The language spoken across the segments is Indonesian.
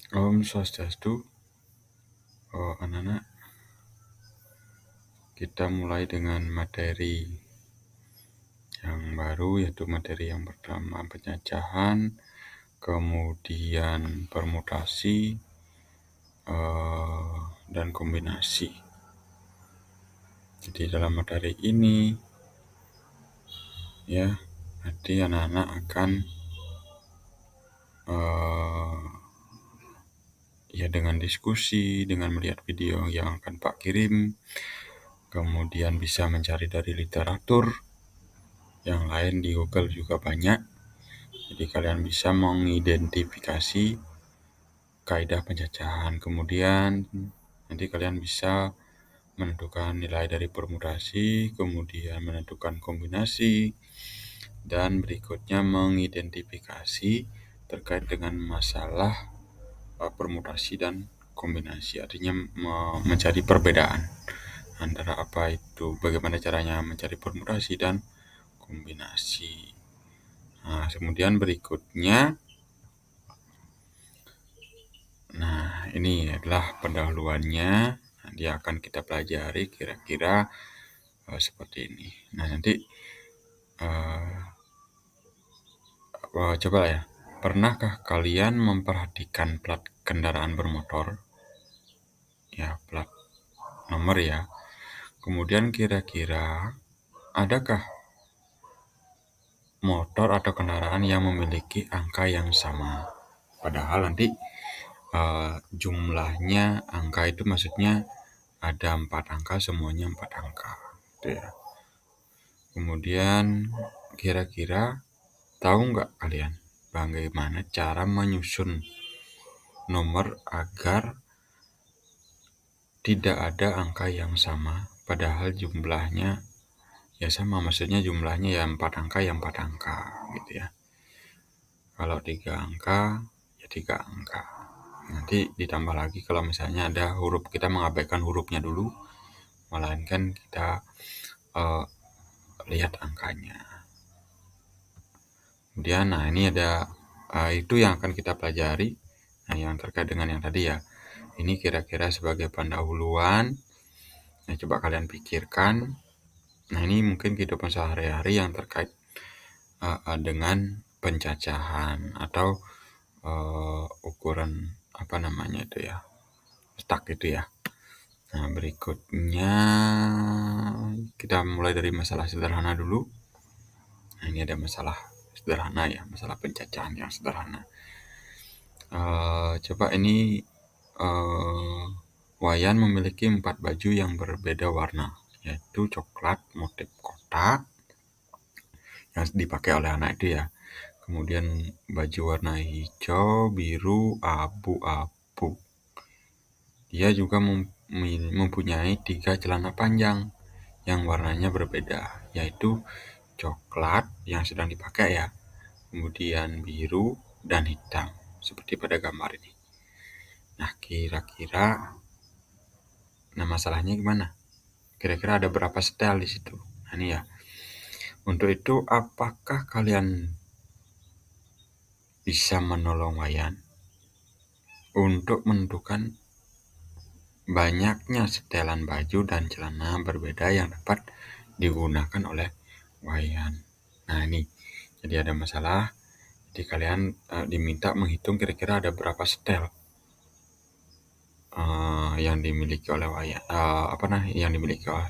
Om Swastiastu, anak-anak. Kita mulai dengan materi yang baru, yaitu materi yang pertama pencacahan, kemudian permutasi, dan kombinasi. Jadi dalam materi ini, ya, nanti anak-anak akan ya dengan diskusi, dengan melihat video yang akan Pak kirim, kemudian bisa mencari dari literatur yang lain di Google juga banyak. Jadi kalian bisa mengidentifikasi kaidah pencacahan. Kemudian nanti kalian bisa menentukan nilai dari permutasi, kemudian menentukan kombinasi, dan berikutnya mengidentifikasi terkait dengan masalah permutasi dan kombinasi. Artinya mencari perbedaan antara apa itu, bagaimana caranya mencari permutasi dan kombinasi. Nah, kemudian berikutnya, ini adalah pendahuluannya. Nanti akan kita pelajari kira-kira seperti ini. Nah, nanti coba ya. Pernahkah kalian memperhatikan plat kendaraan bermotor? Ya, plat nomor ya. Kemudian kira-kira adakah motor atau kendaraan yang memiliki angka yang sama? Padahal nanti jumlahnya angka itu maksudnya ada 4 angka, semuanya 4 angka. Gitu ya. Kemudian kira-kira tahu nggak kalian bagaimana cara menyusun nomor agar tidak ada angka yang sama, padahal jumlahnya ya sama, maksudnya jumlahnya ya 4 angka ya 4 angka gitu ya. Kalau 3 angka ya 3 angka. Nanti ditambah lagi kalau misalnya ada huruf, kita mengabaikan hurufnya dulu, melainkan kita lihat angkanya. Kemudian ini ada itu yang akan kita pelajari. Nah, yang terkait dengan yang tadi ya. Ini kira-kira sebagai pendahuluan. Nah, coba kalian pikirkan. Nah, ini mungkin kehidupan sehari-hari yang terkait dengan pencacahan atau ukuran apa namanya itu ya, stak itu ya. Nah, berikutnya kita mulai dari masalah sederhana dulu. Nah, ini ada masalah sederhana ya, masalah pencacahan yang sederhana. Coba ini Wayan memiliki 4 baju yang berbeda warna, yaitu coklat, motif kotak yang dipakai oleh anak itu ya. Kemudian baju warna hijau, biru, abu-abu. Dia juga mempunyai 3 celana panjang yang warnanya berbeda, yaitu coklat yang sedang dipakai ya, kemudian biru dan hitam seperti pada gambar ini. Nah, kira-kira masalahnya gimana? Kira-kira ada berapa setel di situ? Nah, ini ya. Untuk itu, apakah kalian bisa menolong Wayan untuk menentukan banyaknya setelan baju dan celana berbeda yang dapat digunakan oleh Wayan? Nah, ini. Jadi ada masalah. Jadi kalian diminta menghitung kira-kira ada berapa setel yang dimiliki oleh Wayan,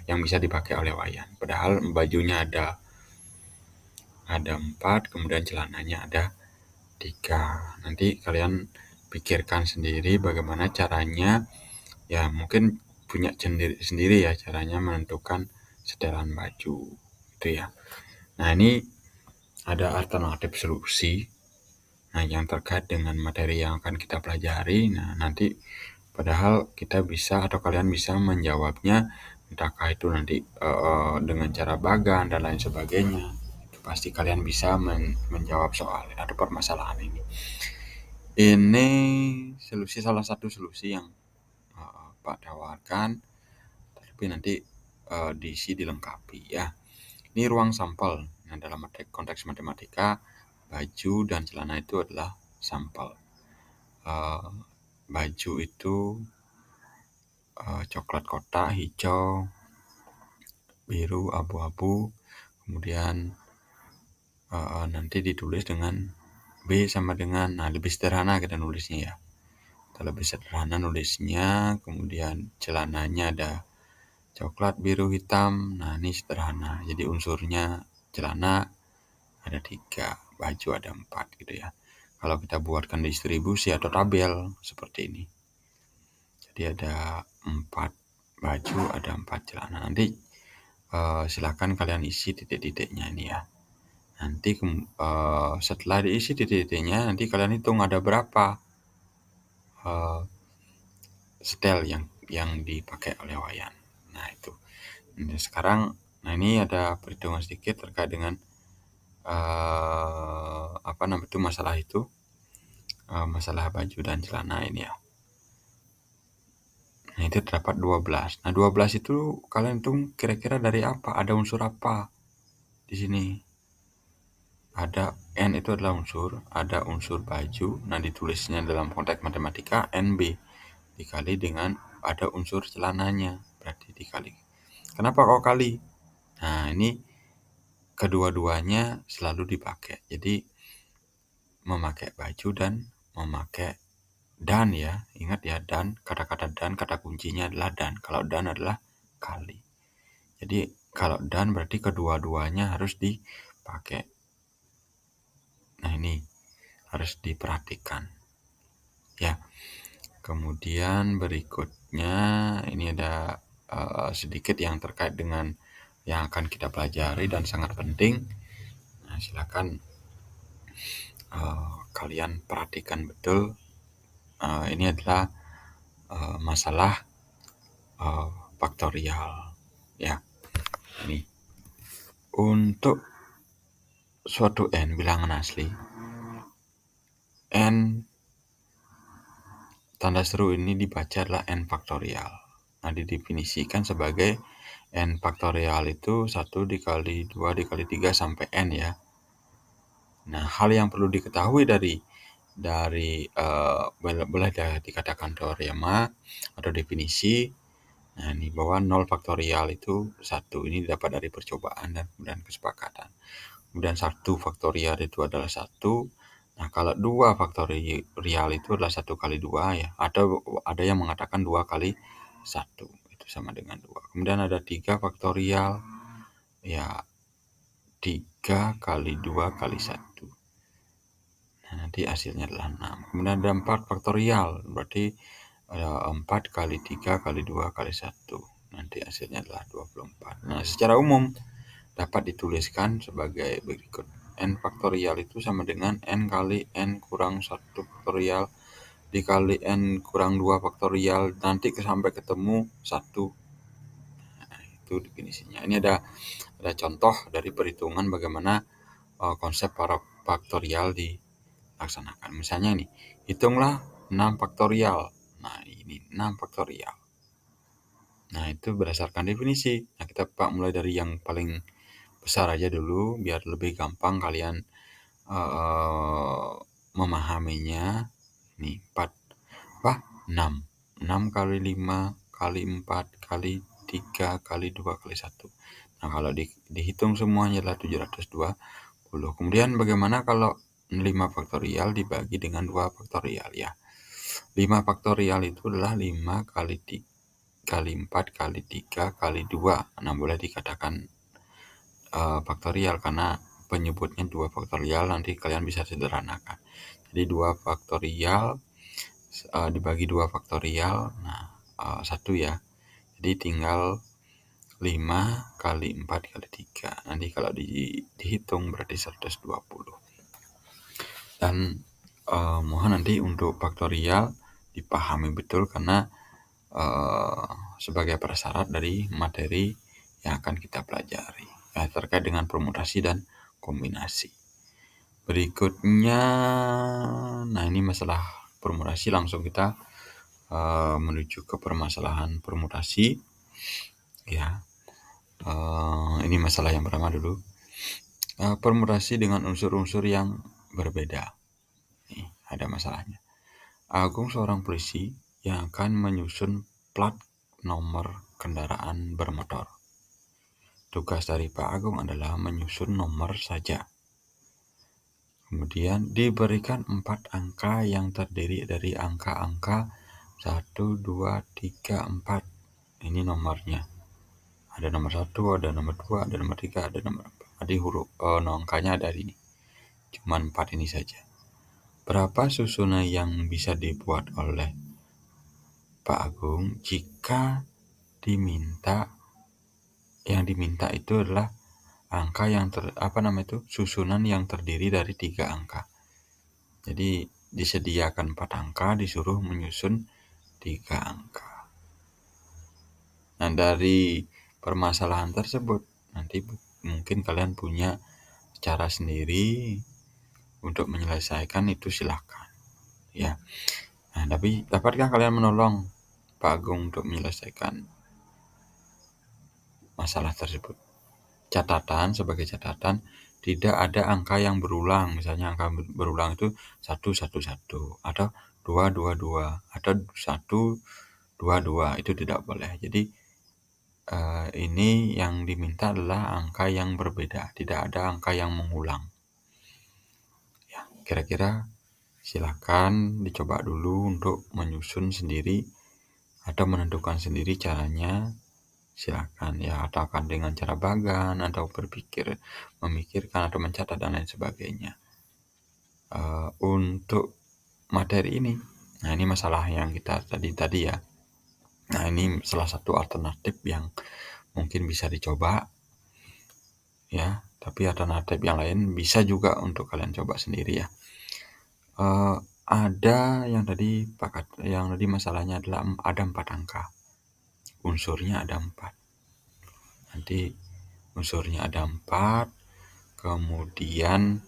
yang bisa dipakai oleh Wayan. Padahal bajunya ada 4, kemudian celananya ada 3. Nanti kalian pikirkan sendiri bagaimana caranya, ya mungkin punya sendiri ya caranya menentukan setelan baju itu ya. Nah, ini ada alternatif solusi. Nah, yang terkait dengan materi yang akan kita pelajari. Nah, nanti padahal kita bisa atau kalian bisa menjawabnya, entahkah itu nanti dengan cara bagan dan lain sebagainya. Itu pasti kalian bisa menjawab soal atau permasalahan ini. Ini salah satu solusi yang Pak tawarkan, tapi nanti diisi dilengkapi ya. Ini ruang sampel. Nah, dalam konteks matematika, baju dan celana itu adalah sampel. baju itu coklat kotak, hijau, biru, abu-abu, kemudian nanti ditulis dengan B sama dengan, nah lebih sederhana kita nulisnya ya. Kita lebih sederhana nulisnya, kemudian celananya ada coklat, biru, hitam, nah ini sederhana. Jadi unsurnya celana ada 3, baju ada 4 gitu ya. Kalau kita buatkan distribusi atau tabel seperti ini. Jadi ada 4 baju, ada 4 celana. Nanti silakan kalian isi titik-titiknya ini ya. Nanti setelah diisi titik-titiknya, nanti kalian hitung ada berapa setel yang dipakai oleh Wayan. Nah itu. Nah, sekarang, nah ini ada perhitungan sedikit terkait dengan masalah itu, masalah baju dan celana ini ya. Nah itu terdapat 12. Nah 12 itu kalian hitung kira-kira dari apa? Ada unsur apa di sini? Ada N itu adalah unsur, ada unsur baju. Nah ditulisnya dalam konteks matematika NB dikali dengan ada unsur celananya, berarti dikali. Kenapa kok kali? Nah ini kedua-duanya selalu dipakai. Jadi memakai baju dan memakai dan ya, ingat ya, dan kata-kata dan, kata kuncinya adalah dan. Kalau dan adalah kali. Jadi kalau dan berarti kedua-duanya harus dipakai. Nah ini harus diperhatikan ya. Kemudian berikutnya ini ada sedikit yang terkait dengan yang akan kita pelajari dan sangat penting. Nah silakan kalian perhatikan betul. Ini adalah masalah faktorial ya. Ini untuk suatu n bilangan asli, n tanda seru ini dibaca adalah n faktorial. Nah didefinisikan sebagai n faktorial itu 1 dikali 2 dikali 3 sampai n ya. Nah hal yang perlu diketahui dari boleh dikatakan teorema atau definisi. Nah ini bahwa 0 faktorial itu 1, ini dapat dari percobaan dan kemudian kesepakatan. Kemudian 1 faktorial itu adalah 1. Nah kalau 2 faktorial itu adalah 1 kali 2 ya. Atau ada yang mengatakan 2 kali 1 itu sama dengan 2. Kemudian ada 3 faktorial ya, 3 kali 2 kali 1. Nah nanti hasilnya adalah 6. Kemudian ada 4 faktorial, berarti 4 kali 3 kali 2 kali 1. Nanti hasilnya adalah 24. Nah secara umum dapat dituliskan sebagai berikut. N faktorial itu sama dengan N kali N kurang 1 faktorial dikali N kurang 2 faktorial, nanti sampai ketemu 1. Nah, itu definisinya. Ini ada contoh dari perhitungan bagaimana konsep para faktorial dilaksanakan. Misalnya ini, hitunglah 6 faktorial. Nah, ini 6 faktorial. Nah, itu berdasarkan definisi. Nah, kita mulai dari yang paling besar aja dulu biar lebih gampang kalian memahaminya. Ini 6 kali 5 kali 4 kali 3 kali 2 kali 1. Nah kalau dihitung semuanya adalah 720. Kemudian bagaimana kalau 5 faktorial dibagi dengan 2 faktorial ya. 5 faktorial itu adalah 5 kali 3 kali 4 kali 3 kali 2. Nah boleh dikatakan faktorial karena penyebutnya 2 faktorial, nanti kalian bisa sederhanakan. Jadi 2 faktorial dibagi 2 faktorial, nah 1 ya. Jadi tinggal 5 kali 4 kali 3. Nanti kalau dihitung berarti 120. Dan mohon nanti untuk faktorial dipahami betul karena sebagai prasyarat dari materi yang akan kita pelajari terkait dengan permutasi dan kombinasi. Berikutnya, nah ini masalah permutasi, langsung kita menuju ke permasalahan permutasi ya. Ini masalah yang pertama dulu, permutasi dengan unsur-unsur yang berbeda. Nih, ada masalahnya. Agung seorang polisi yang akan menyusun plat nomor kendaraan bermotor. Tugas dari Pak Agung adalah menyusun nomor saja. Kemudian diberikan 4 angka yang terdiri dari angka-angka 1, 2, 3, 4. Ini nomornya. Ada nomor 1, ada nomor 2, ada nomor 3, ada nomor 4. Jadi angkanya ada ini. Cuman 4 ini saja. Berapa susunan yang bisa dibuat oleh Pak Agung jika yang diminta itu adalah angka yang susunan yang terdiri dari 3 angka. Jadi disediakan 4 angka, disuruh menyusun 3 angka. Nah, dari permasalahan tersebut nanti mungkin kalian punya cara sendiri untuk menyelesaikan, itu silakan ya. Nah, tapi dapatkah kalian menolong Pak Agung untuk menyelesaikan masalah tersebut? Sebagai catatan, tidak ada angka yang berulang. Misalnya angka berulang itu 111 atau 222 atau 122, itu tidak boleh. Jadi ini yang diminta adalah angka yang berbeda, tidak ada angka yang mengulang. Ya, kira-kira silakan dicoba dulu untuk menyusun sendiri atau menentukan sendiri caranya. Silakan ya, atau akan dengan cara bagan atau memikirkan atau mencatat dan lain sebagainya. Untuk materi ini, nah ini masalah yang kita tadi ya. Nah, ini salah satu alternatif yang mungkin bisa dicoba ya, tapi alternatif yang lain bisa juga untuk kalian coba sendiri ya. Ada yang tadi masalahnya adalah ada 4 angka, unsurnya ada 4. Nanti unsurnya ada 4, kemudian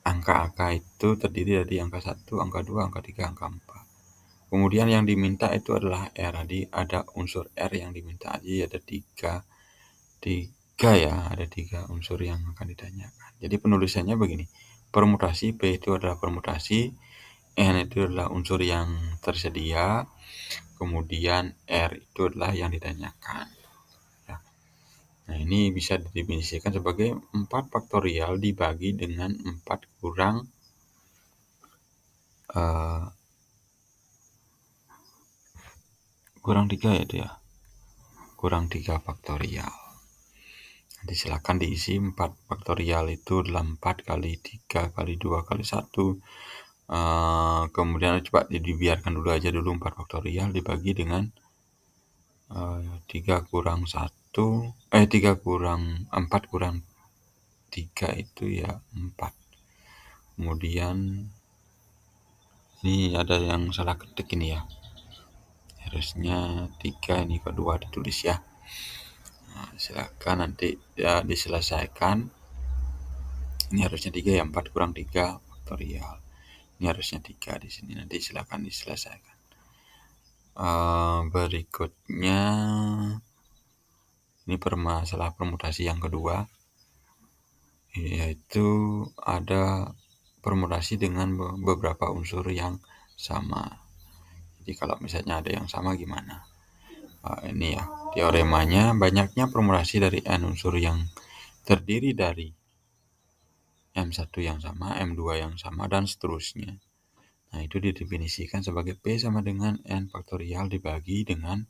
angka-angka itu terdiri dari angka 1, angka 2, angka 3, angka 4. Kemudian yang diminta itu adalah R, jadi ada unsur R yang diminta, jadi ada 3 ya, ada 3 unsur yang akan ditanyakan. Jadi penulisannya begini, permutasi P itu adalah permutasi, N itu adalah unsur yang tersedia, kemudian R itu adalah yang ditanyakan. Ya. Nah, ini bisa didefinisikan sebagai 4 faktorial dibagi dengan 4 kurang 3 ya dia. Kurang 3 faktorial. Nanti silakan diisi 4 faktorial itu adalah 4 kali 3 kali 2 kali 1. Kemudian coba dibiarkan dulu 4 faktorial dibagi dengan 3 kurang 4 kurang 3 itu ya 4. Kemudian ini ada yang salah ketik ini ya. Harusnya 3, ini kedua ditulis ya. Nah, silakan nanti ya diselesaikan. Ini harusnya 3 ya, 4 kurang 3 faktorial. Ini harusnya 3 di sini, nanti silakan diselesaikan. Berikutnya ini masalah permutasi yang kedua, yaitu ada permutasi dengan beberapa unsur yang sama. Jadi kalau misalnya ada yang sama gimana? Ini ya teoremanya, banyaknya permutasi dari n unsur yang terdiri dari M1 yang sama, M2 yang sama, dan seterusnya. Nah, itu didefinisikan sebagai P sama dengan N faktorial dibagi dengan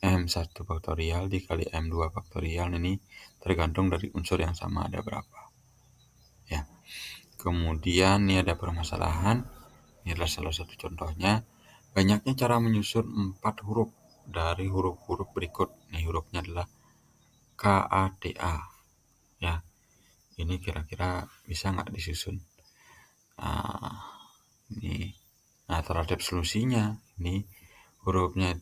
M1 faktorial dikali M2 faktorial. Ini tergantung dari unsur yang sama ada berapa. Ya. Kemudian ini ada permasalahan. Ini adalah salah satu contohnya. Banyaknya cara menyusun 4 huruf dari huruf-huruf berikut. Nih hurufnya adalah KATA. Ya. Ini kira-kira bisa nggak disusun? Nah, terhadap solusinya ini hurufnya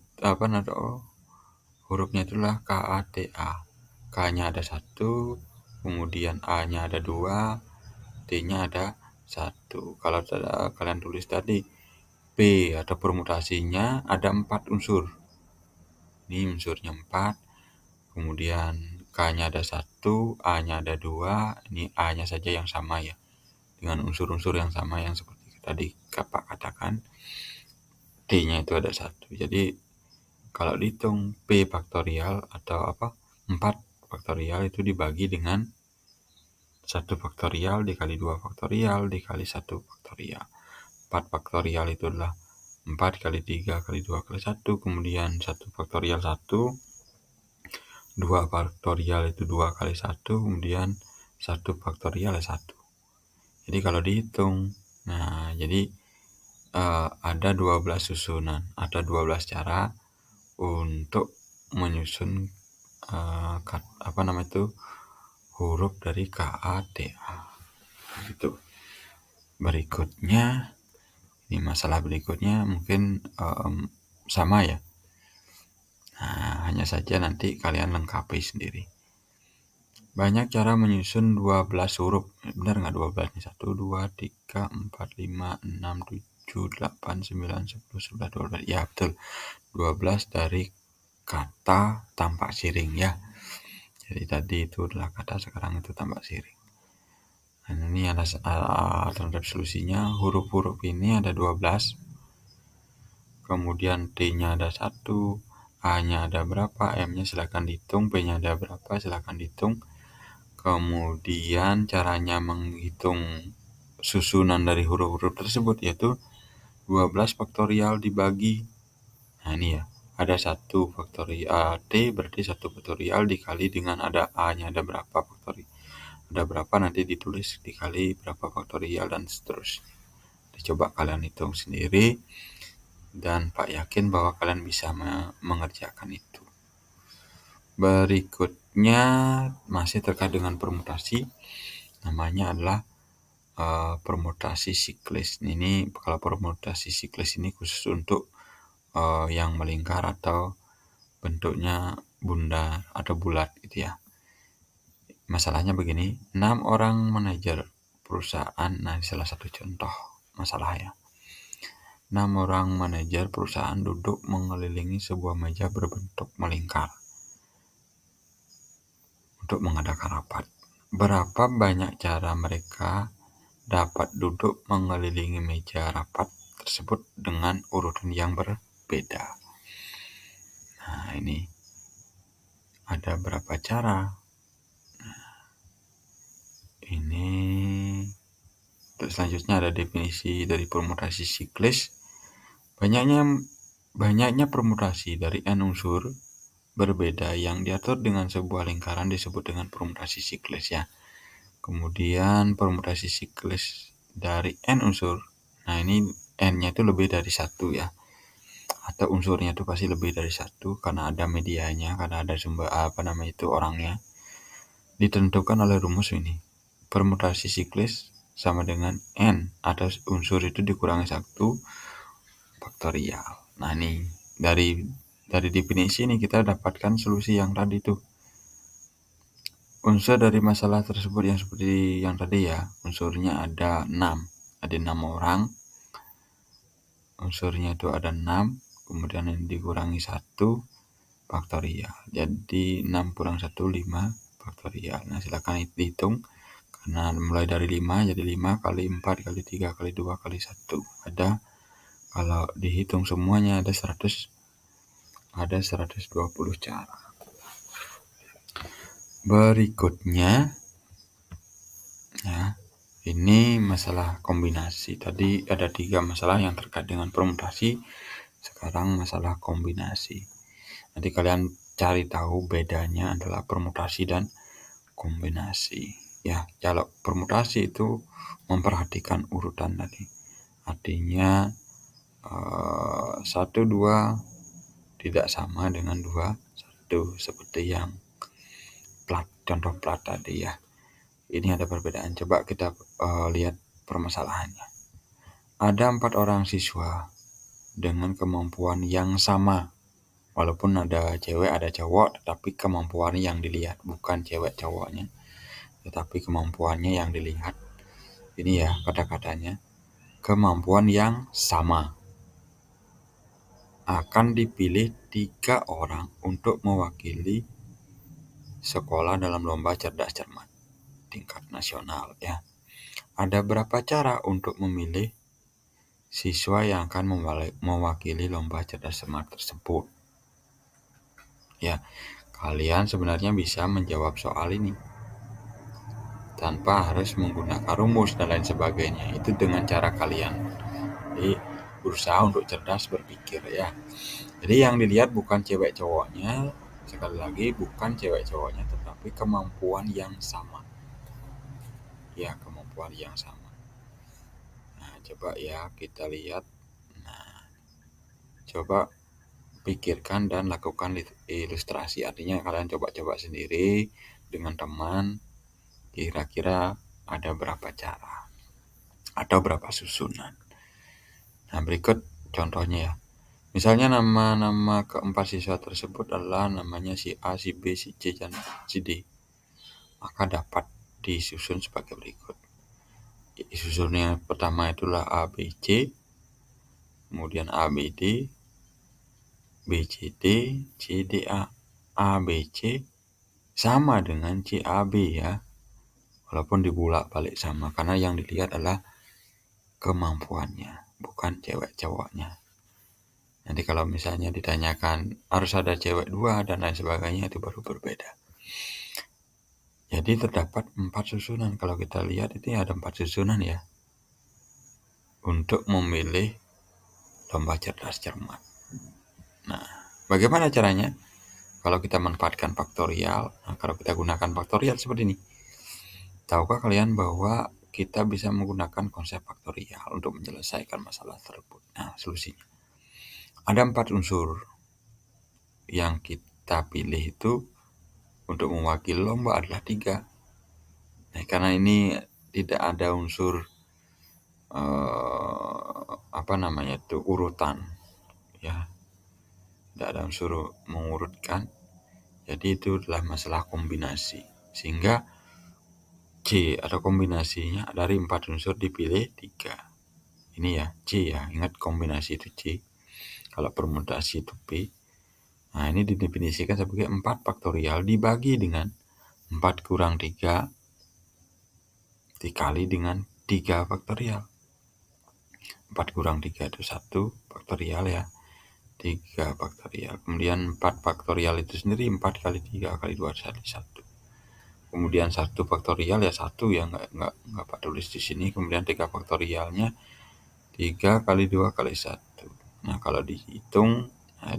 hurufnya itulah KATA. K-nya ada 1, kemudian A-nya ada 2, T-nya ada 1. Kalau kalian tulis tadi P atau permutasinya ada 4 unsur. Ini unsurnya 4, kemudian K-nya ada 1, A-nya ada 2, ini A-nya saja yang sama ya, dengan unsur-unsur yang sama yang seperti tadi Kakak katakan D-nya itu ada 1. Jadi kalau dihitung P faktorial atau 4 faktorial itu dibagi dengan 1 faktorial dikali 2 faktorial dikali 1 faktorial. 4 faktorial itu adalah 4 kali 3 kali 2 kali 1, kemudian 1 faktorial 1, 2 faktorial itu 2 kali 1, kemudian 1 faktorial 1. Jadi kalau dihitung, nah jadi ada 12 susunan, ada 12 cara untuk menyusun huruf dari KATA. Gitu. Berikutnya, ini masalah berikutnya mungkin sama ya. Nah, hanya saja nanti kalian lengkapi sendiri. Banyak cara menyusun 12 huruf. Benar nggak 12 nih? 1, 2, 3, 4, 5, 6, 7, 8, 9, 10, 11, 12. Ya betul. 12 dari kata tampak siring ya. Jadi tadi itu adalah kata, sekarang itu tampak siring. Nah, ini ada terhadap solusinya. Huruf-huruf ini ada 12. Kemudian T-nya ada 1, A-nya ada berapa, M-nya silakan dihitung, P-nya ada berapa, silakan dihitung. Kemudian caranya menghitung susunan dari huruf-huruf tersebut yaitu 12 faktorial dibagi. Nah ini ya, ada 1 faktorial T berarti 1 faktorial dikali dengan ada A-nya ada berapa faktorial. Ada berapa nanti ditulis dikali berapa faktorial dan seterusnya. Coba kalian hitung sendiri dan Pak yakin bahwa kalian bisa mengerjakan itu. Berikutnya masih terkait dengan permutasi, namanya adalah permutasi siklis. Ini kalau permutasi siklis ini khusus untuk yang melingkar atau bentuknya bundar atau bulat gitu ya. Masalahnya begini, 6 orang manajer perusahaan, nah ini salah satu contoh masalah ya. 6 orang manajer perusahaan duduk mengelilingi sebuah meja berbentuk melingkar untuk mengadakan rapat. Berapa banyak cara mereka dapat duduk mengelilingi meja rapat tersebut dengan urutan yang berbeda? Nah, ini ada berapa cara? Ini untuk selanjutnya ada definisi dari permutasi siklis. Banyaknya permutasi dari n unsur berbeda yang diatur dengan sebuah lingkaran disebut dengan permutasi siklis ya. Kemudian permutasi siklis dari n unsur. Nah, ini n-nya itu lebih dari 1 ya. Atau unsurnya itu pasti lebih dari 1 karena ada medianya, karena ada sumber orangnya. Ditentukan oleh rumus ini. Permutasi siklis sama dengan n atau unsur itu dikurangi 1 faktorial. Nah, ini dari definisi ini kita dapatkan solusi yang tadi tuh. Unsur dari masalah tersebut yang seperti yang tadi ya, unsurnya ada 6. Ada 6 orang. Unsurnya itu ada 6, kemudian yang dikurangi 1 faktorial. Jadi 6 kurang 1, 5 faktorial. Nah, silakan dihitung. Karena mulai dari 5, jadi 5 kali 4 kali 3 kali 2 kali 1. Ada, kalau dihitung semuanya ada 120 cara. Berikutnya ya, ini masalah kombinasi. Tadi ada 3 masalah yang terkait dengan permutasi. Sekarang masalah kombinasi. Nanti kalian cari tahu bedanya adalah permutasi dan kombinasi. Ya, kalau permutasi itu memperhatikan urutan tadi. Artinya 1, 2 tidak sama dengan 2, 1 seperti yang contoh plat tadi ya. Ini ada perbedaan. Coba kita lihat permasalahannya. Ada 4 orang siswa dengan kemampuan yang sama. Walaupun ada cewek ada cowok, tetapi kemampuan yang dilihat bukan cewek cowoknya, tetapi kemampuannya yang dilihat. Ini ya kata-katanya. Kemampuan yang sama. Akan dipilih 3 orang untuk mewakili sekolah dalam lomba cerdas cermat tingkat nasional ya. Ada berapa cara untuk memilih siswa yang akan mewakili lomba cerdas cermat tersebut. Ya, kalian sebenarnya bisa menjawab soal ini tanpa harus menggunakan rumus dan lain sebagainya. Itu dengan cara kalian. Jadi berusaha untuk cerdas berpikir ya. Jadi yang dilihat bukan cewek cowoknya, sekali lagi bukan cewek cowoknya, tetapi kemampuan yang sama. Ya, kemampuan yang sama. Nah, coba ya kita lihat. Nah, coba pikirkan dan lakukan ilustrasi. Artinya kalian coba-coba sendiri dengan teman. Kira-kira ada berapa cara atau berapa susunan. Nah, berikut contohnya ya. Misalnya nama-nama keempat siswa tersebut adalah namanya si A, si B, si C, dan si D. Maka dapat disusun sebagai berikut. Susunnya pertama itulah A, B, C, kemudian A, B, D, B, C, D, C, D, A. A, B, C sama dengan C, A, B ya. Walaupun dibulak-balik sama, karena yang dilihat adalah kemampuannya, bukan cewek cowoknya. Nanti kalau misalnya ditanyakan harus ada cewek 2 dan lain sebagainya, itu baru berbeda. Jadi terdapat 4 susunan. Kalau kita lihat itu ada 4 susunan ya. Untuk memilih lomba cerdas cermat. Nah, bagaimana caranya? Kalau kita manfaatkan faktorial, kalau kita gunakan faktorial seperti ini. Tahukah kalian bahwa kita bisa menggunakan konsep faktorial untuk menyelesaikan masalah tersebut? Nah, solusinya. Ada 4 unsur yang kita pilih itu untuk mewakili lomba adalah 3. Nah, karena ini tidak ada unsur urutan ya, tidak ada unsur mengurutkan, jadi itu adalah masalah kombinasi, sehingga C atau kombinasinya dari 4 unsur dipilih 3. Ini ya C ya, ingat kombinasi itu C, kalau permutasi itu P. Nah, ini didefinisikan sebagai 4 faktorial dibagi dengan 4 kurang 3 dikali dengan 3 faktorial. 4 kurang 3 itu 1 faktorial ya, 3 faktorial. Kemudian 4 faktorial itu sendiri 4 kali 3 kali 2 kali 1. Kemudian 1 faktorial ya 1 ya, enggak Pak tulis di sini. Kemudian 3 faktorialnya 3 kali 2 kali 1. Nah, kalau dihitung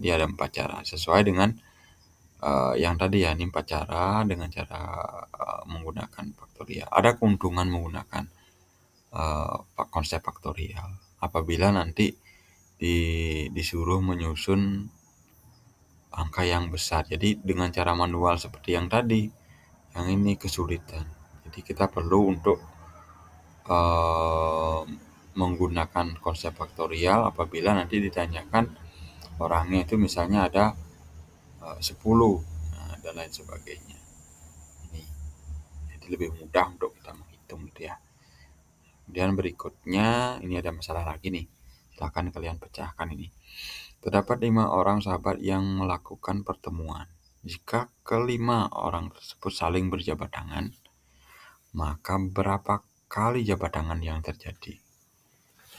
dia ada 4 cara sesuai dengan yang tadi ya, ini 4 cara dengan cara menggunakan faktorial. Ada keuntungan menggunakan konsep faktorial apabila nanti disuruh menyusun angka yang besar. Jadi dengan cara manual seperti yang tadi, yang ini kesulitan. Jadi kita perlu untuk menggunakan konsep faktorial apabila nanti ditanyakan orangnya itu misalnya ada 10 dan lain sebagainya. Ini jadi lebih mudah untuk kita menghitung gitu ya. Kemudian berikutnya ini ada masalah lagi nih. Silakan kalian pecahkan ini. Terdapat 5 orang sahabat yang melakukan pertemuan. Jika kelima orang tersebut saling berjabat tangan, maka berapa kali jabat tangan yang terjadi?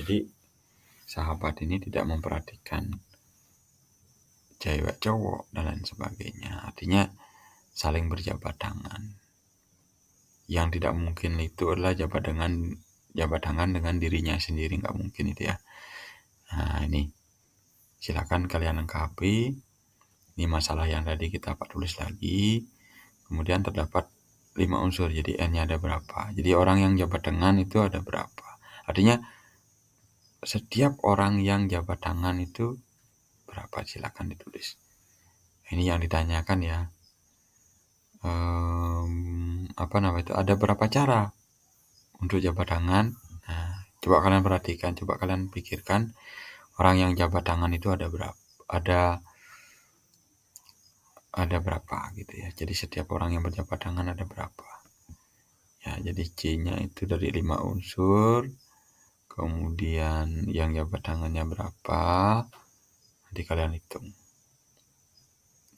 Jadi sahabat ini tidak memperhatikan cewek cowok dan lain sebagainya. Artinya saling berjabat tangan. Yang tidak mungkin itu adalah jabat tangan dengan dirinya sendiri, nggak mungkin itu ya. Nah, ini silakan kalian lengkapi. Ini masalah yang tadi kita tulis lagi. Kemudian terdapat 5 unsur, jadi N-nya ada berapa. Jadi orang yang jabat tangan itu ada berapa. Artinya setiap orang yang jabat tangan itu berapa, silakan ditulis. Ini yang ditanyakan ya. Ada berapa cara untuk jabat tangan. Nah, coba kalian perhatikan, coba kalian pikirkan orang yang jabat tangan itu ada berapa, ada berapa gitu ya. Jadi setiap orang yang berjabat tangan ada berapa ya. Jadi C-nya itu dari 5 unsur, kemudian yang jabat tangannya berapa, nanti kalian hitung.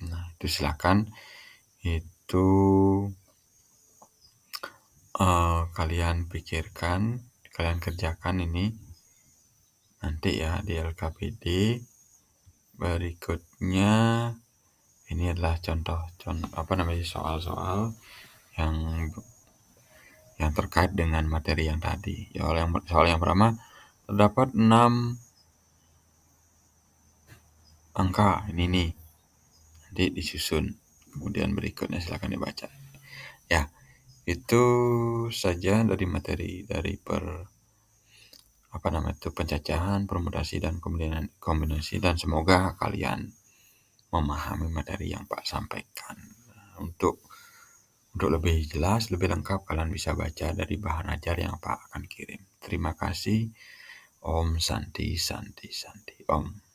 Nah, itu silakan itu kalian pikirkan, kalian kerjakan ini nanti ya di LKPD. Berikutnya ini adalah contoh soal-soal yang terkait dengan materi yang tadi. Soal yang pertama, terdapat 6 angka ini nih. Nanti disusun. Kemudian berikutnya silakan dibaca. Ya, itu saja dari materi dari pencacahan, permutasi dan kombinasi, dan semoga kalian memahami materi yang Pak sampaikan. Untuk lebih jelas, lebih lengkap, kalian bisa baca dari bahan ajar yang Pak akan kirim. Terima kasih. Om Santi Santi Santi Om.